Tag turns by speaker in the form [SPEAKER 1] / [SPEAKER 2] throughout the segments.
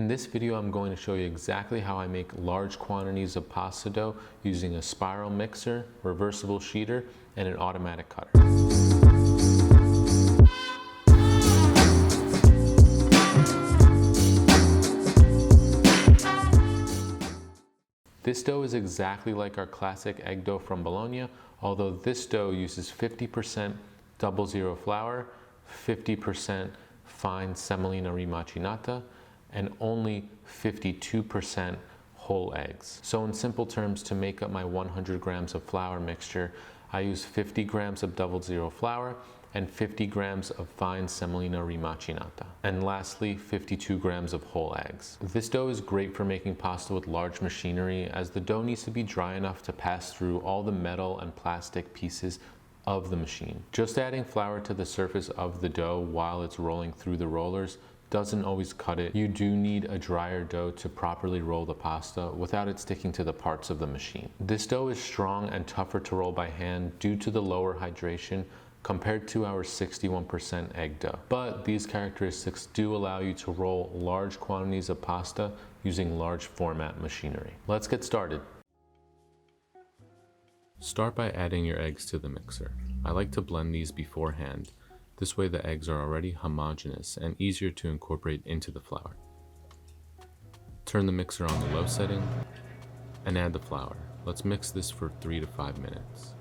[SPEAKER 1] In this video, I'm going to show you exactly how I make large quantities of pasta dough using a spiral mixer, reversible sheeter, and an automatic cutter. This dough is exactly like our classic egg dough from Bologna, although this dough uses 50% 00 flour, 50% fine semolina rimacinata, and only 52% whole eggs. So in simple terms, to make up my 100 grams of flour mixture, I use 50 grams of 00 flour and 50 grams of fine semolina rimacinata. And lastly, 52 grams of whole eggs. This dough is great for making pasta with large machinery, as the dough needs to be dry enough to pass through all the metal and plastic pieces of the machine. Just adding flour to the surface of the dough while it's rolling through the rollers doesn't always cut it. You do need a drier dough to properly roll the pasta without it sticking to the parts of the machine. This dough is strong and tougher to roll by hand due to the lower hydration compared to our 61% egg dough. But these characteristics do allow you to roll large quantities of pasta using large format machinery. Let's get started. Start by adding your eggs to the mixer. I like to blend these beforehand. This way the eggs are already homogeneous and easier to incorporate into the flour. Turn the mixer on the low setting and add the flour. Let's mix this for 3 to 5 minutes.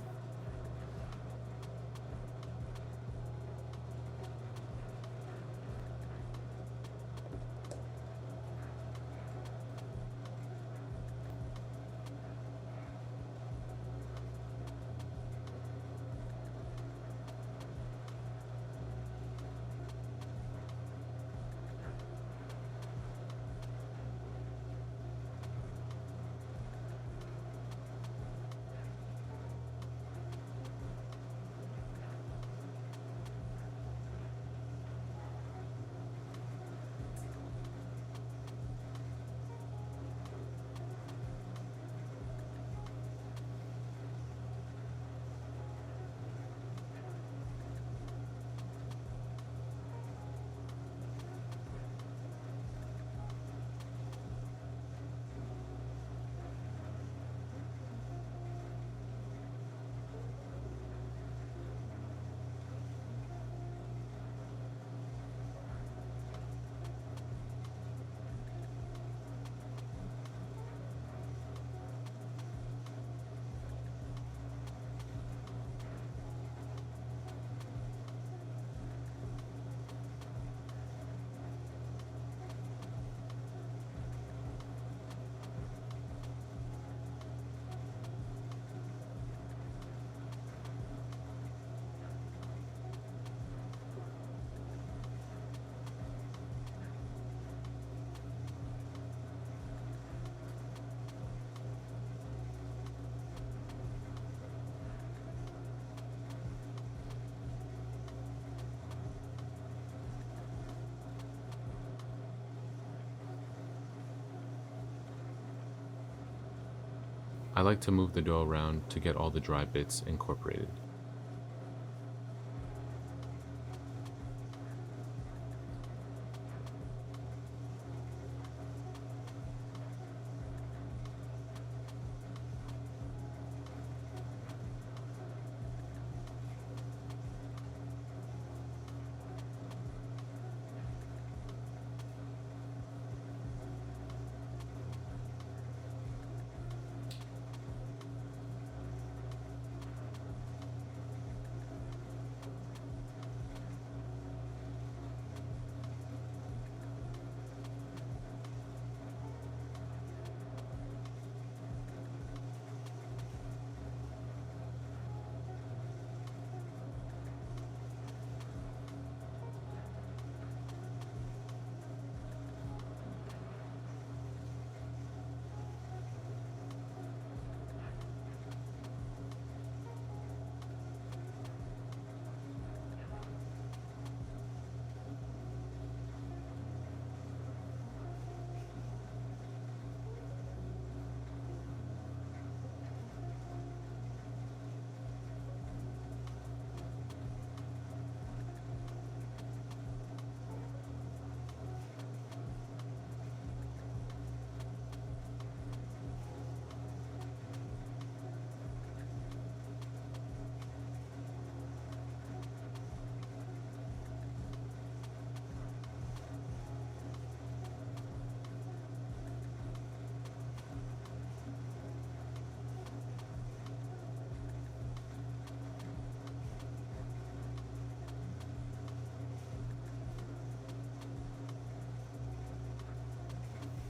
[SPEAKER 1] I like to move the dough around to get all the dry bits incorporated.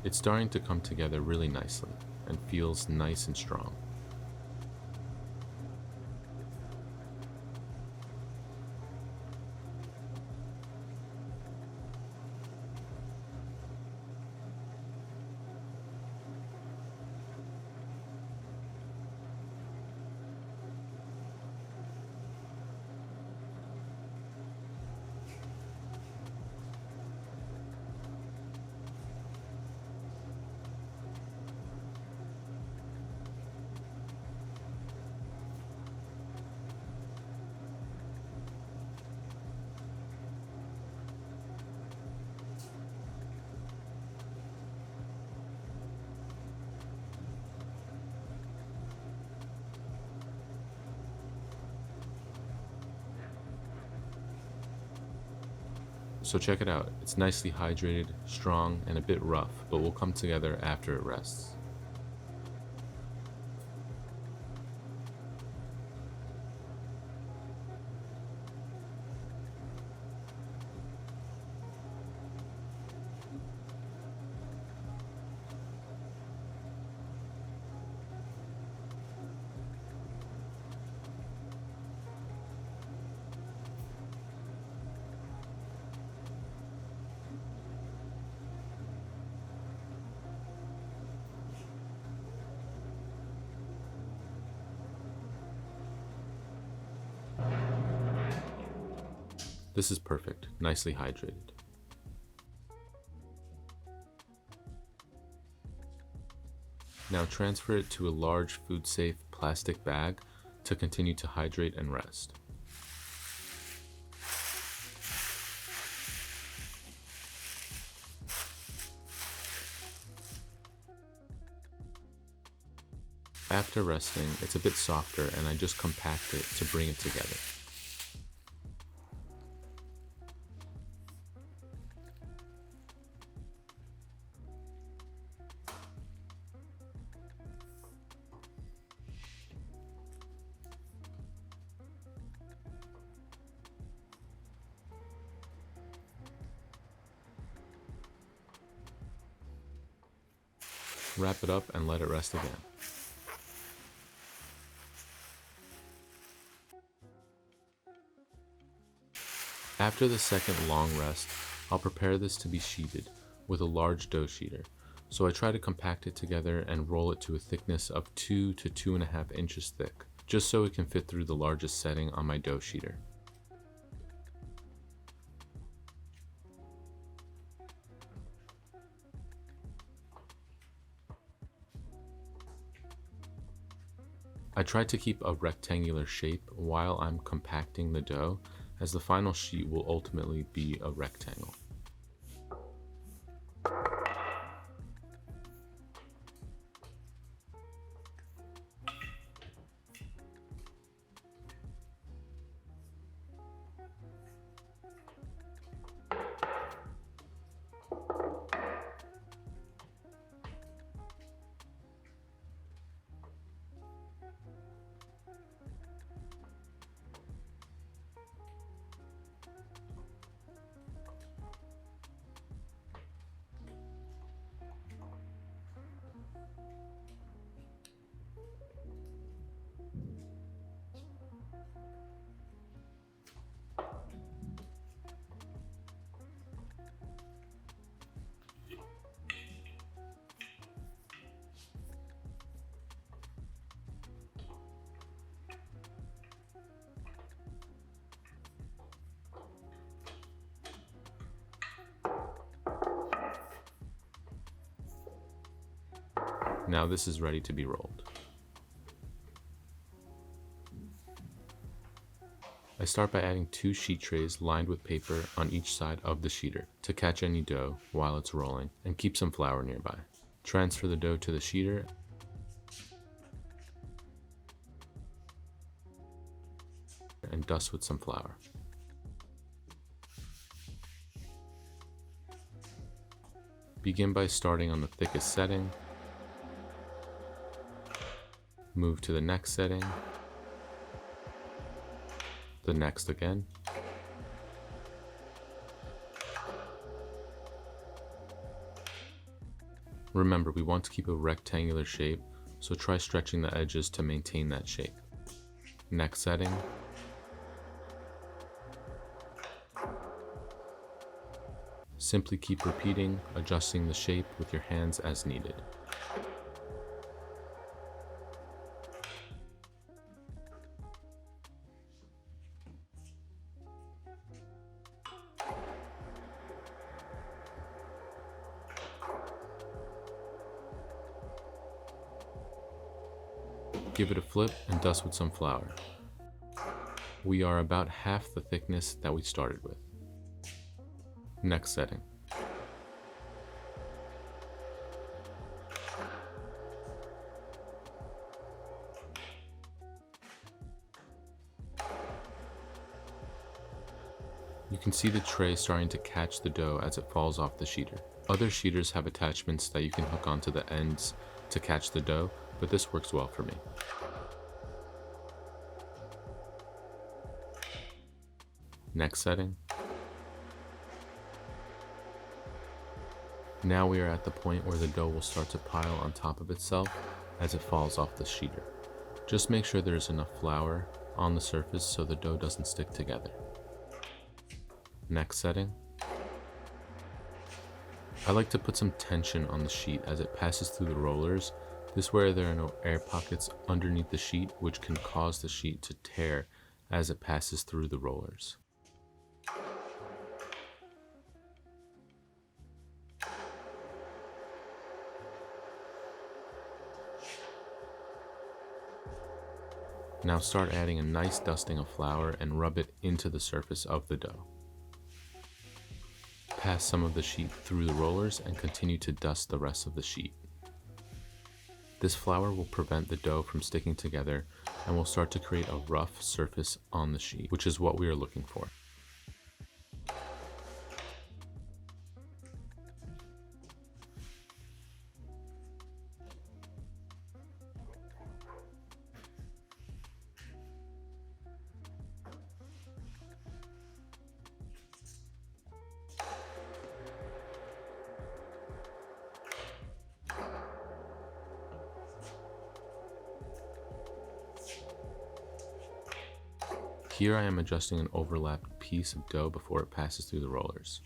[SPEAKER 1] It's starting to come together really nicely and feels nice and strong. So check it out, it's nicely hydrated, strong, and a bit rough, but will come together after it rests. This is perfect, nicely hydrated. Now transfer it to a large food-safe plastic bag to continue to hydrate and rest. After resting, it's a bit softer and I just compact it to bring it together. Wrap it up and let it rest again. After the second long rest, I'll prepare this to be sheeted with a large dough sheeter. So I try to compact it together and roll it to a thickness of 2 to 2.5 inches thick, just so it can fit through the largest setting on my dough sheeter. I try to keep a rectangular shape while I'm compacting the dough, as the final sheet will ultimately be a rectangle. Now this is ready to be rolled. I start by adding 2 sheet trays lined with paper on each side of the sheeter to catch any dough while it's rolling and keep some flour nearby. Transfer the dough to the sheeter and dust with some flour. Begin by starting on the thickest setting, move to the next setting, the next again, Remember, we want to keep a rectangular shape, so try stretching the edges to maintain that shape. Next setting. Simply keep repeating, adjusting the shape with your hands as needed. Give it a flip and dust with some flour. We are about half the thickness that we started with. Next setting. You can see the tray starting to catch the dough as it falls off the sheeter. Other sheeters have attachments that you can hook onto the ends to catch the dough, but this works well for me. Next setting. Now we are at the point where the dough will start to pile on top of itself as it falls off the sheeter. Just make sure there is enough flour on the surface so the dough doesn't stick together. Next setting. I like to put some tension on the sheet as it passes through the rollers. This way there are no air pockets underneath the sheet, which can cause the sheet to tear as it passes through the rollers. Now start adding a nice dusting of flour and rub it into the surface of the dough. Pass some of the sheet through the rollers and continue to dust the rest of the sheet. This flour will prevent the dough from sticking together and will start to create a rough surface on the sheet, which is what we are looking for. Here I am adjusting an overlapped piece of dough before it passes through the rollers.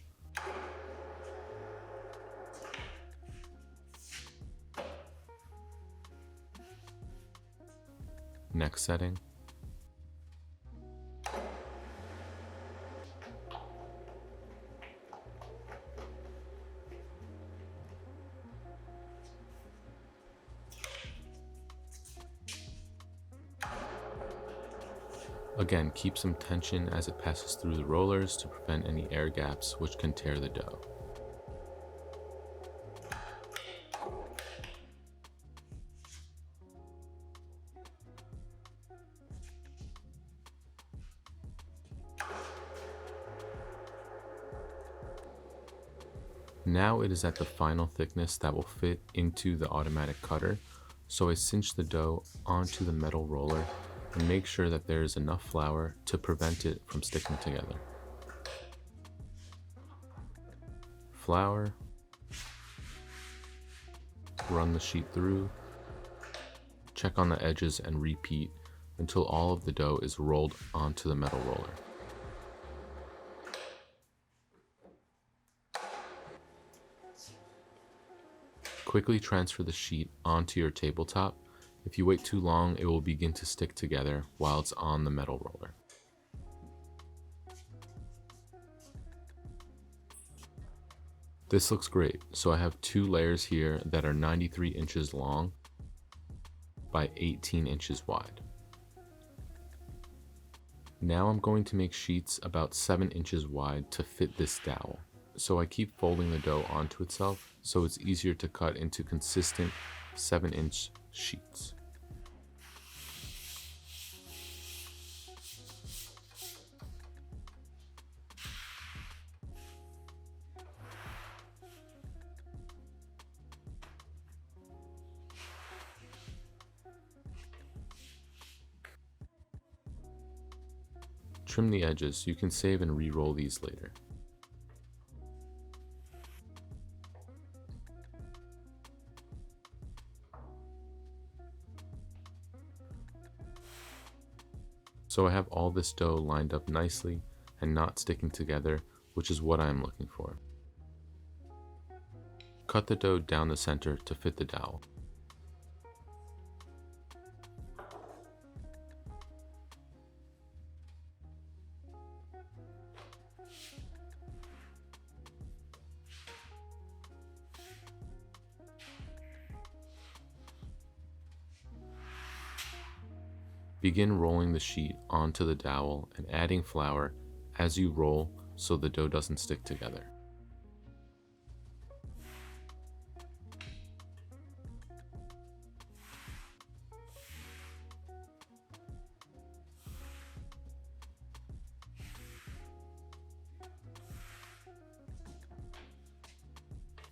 [SPEAKER 1] Next setting. Again, keep some tension as it passes through the rollers to prevent any air gaps which can tear the dough. Now it is at the final thickness that will fit into the automatic cutter, so I cinch the dough onto the metal roller and make sure that there is enough flour to prevent it from sticking together. Flour, run the sheet through, check on the edges and repeat until all of the dough is rolled onto the metal roller. Quickly transfer the sheet onto your tabletop. If you wait too long, it will begin to stick together while it's on the metal roller. This looks great. So I have two layers here that are 93 inches long by 18 inches wide. Now I'm going to make sheets about 7 inches wide to fit this dowel. So I keep folding the dough onto itself so it's easier to cut into consistent 7-inch sheets. Trim the edges. You can save and re-roll these later. So I have all this dough lined up nicely and not sticking together, which is what I am looking for. Cut the dough down the center to fit the dowel. Begin rolling the sheet onto the dowel and adding flour as you roll so the dough doesn't stick together.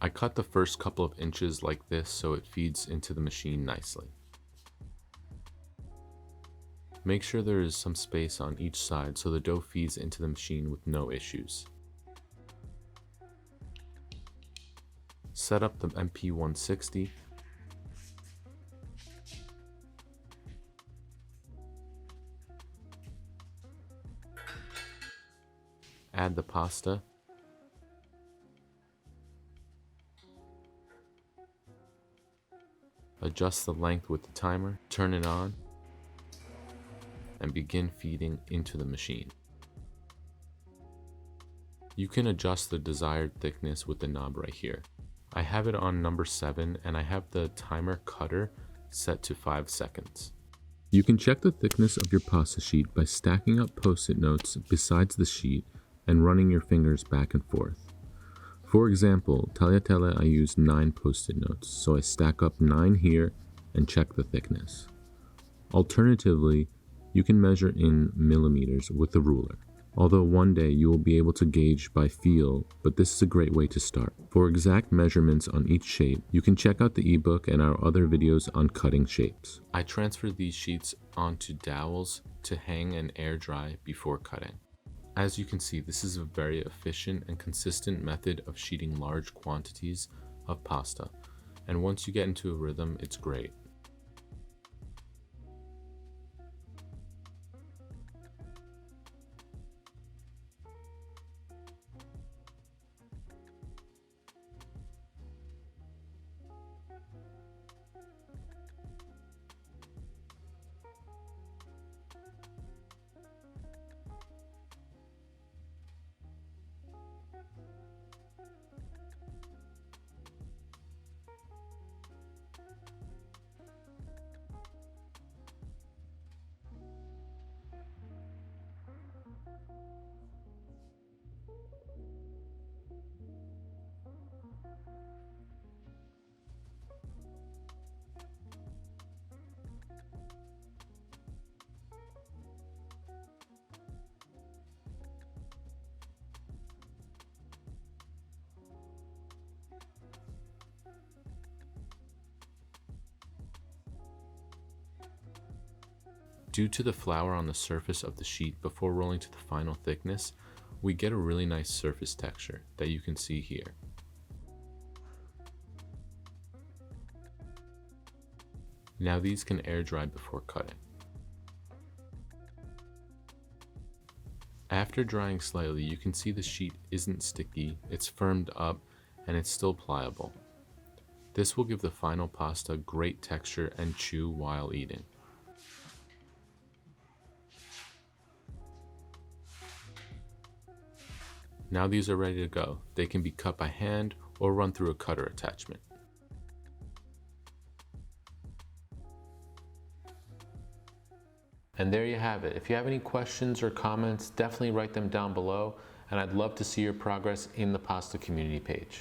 [SPEAKER 1] I cut the first couple of inches like this so it feeds into the machine nicely. Make sure there is some space on each side so the dough feeds into the machine with no issues. Set up the MP160. Add the pasta. Adjust the length with the timer, turn it on, and begin feeding into the machine. You can adjust the desired thickness with the knob right here. I have it on number 7 and I have the timer cutter set to 5 seconds. You can check the thickness of your pasta sheet by stacking up post-it notes besides the sheet and running your fingers back and forth. For example, tagliatelle I use 9 post-it notes, so I stack up 9 here and check the thickness. Alternatively, you can measure in millimeters with a ruler, although one day you will be able to gauge by feel, but this is a great way to start. For exact measurements on each shape, you can check out the ebook and our other videos on cutting shapes. I transfer these sheets onto dowels to hang and air dry before cutting. As you can see, this is a very efficient and consistent method of sheeting large quantities of pasta, and once you get into a rhythm, it's great. Due to the flour on the surface of the sheet before rolling to the final thickness, we get a really nice surface texture that you can see here. Now these can air dry before cutting. After drying slightly, you can see the sheet isn't sticky, it's firmed up, and it's still pliable. This will give the final pasta great texture and chew while eating. Now these are ready to go. They can be cut by hand or run through a cutter attachment. And there you have it. If you have any questions or comments, definitely write them down below, and I'd love to see your progress in the pasta community page.